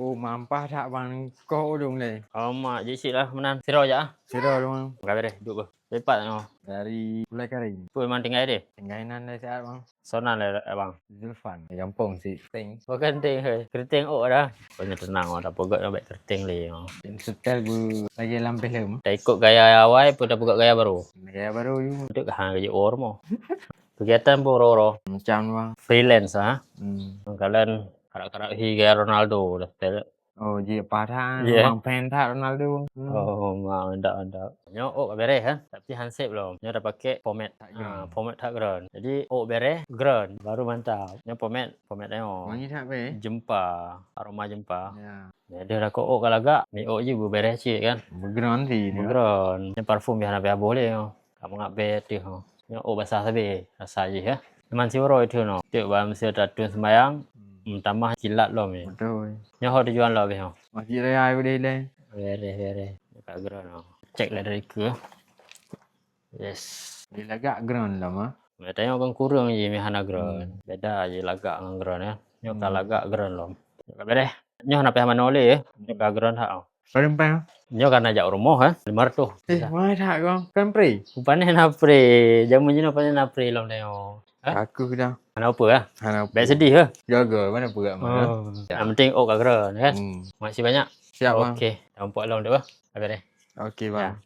Oh, mampah tak bang kau dong le. Mak jisi lah menan. Siro aja. Siro dong. Enggak beres, duduk. Cepat no. Dari Pulau Karing. Pu memang tinggal deh. Tinggalan dari saat bang. Sonan lah bang. Zulfan. Gampang sih. Ting. Bukan ting he. Keriting dah. Banyak tenang dah pegak sampai keriting le. Setel bu lagi lampe lem. Dah ikut gaya awal pun dah pegak gaya baru. Gaya baru you. Duduk hang kerja or mo. Kegiatan boro-boro. Macam bang. Freelance ha. Kalian karak-karak gaya Ronaldo dah tel. Oh, dia patah. Yeah. Bang pen tak Ronaldo. Oh, ndak. Nyo beres ha. Tapi handset belum. Nyo dah pakai format format tak ground. Jadi beres ground baru mantap. Nyo format tengok. Wangi tak be? Jempa, aroma jempa. Ya. Ya dia dah kok kalagak. Ni je beres cik kan. Bergeron sih. Ground. Ni parfum biar nak boleh yo. Kamu ngak bet dia. Nyo basah sabe. Rasa je ha. Teman si oro itu no. Tiap bam sia tatun sembayang. Tambah kilat lo ni. Betul. Nyo ho tujuan lo be ho. Masih raya boleh le. Beres. Dekat ground no. Cek lah dari ke. Yes. Dia lagak ground lah mah. Tengok kan kurang je mihana ground. Beda je lagak dengan ground ya. Nyo ka lagak ground lo. Beres. Nyo nak payah mana oleh ya. Nyo ka ground hak. Perempuan. Nyo kan ajak rumah ha. Lemar tu. Mana tak kau? Kan pre. Upane na pre. Jamu je upane na pre long tengok. Aku dah. Mana apa ah? Hana Baik sedih ke? jaga mana perak mana. Yang penting ka ground kan. Masih banyak. Siap bang. Okey. Nampak long tu ah. Habis dah. Okey bang.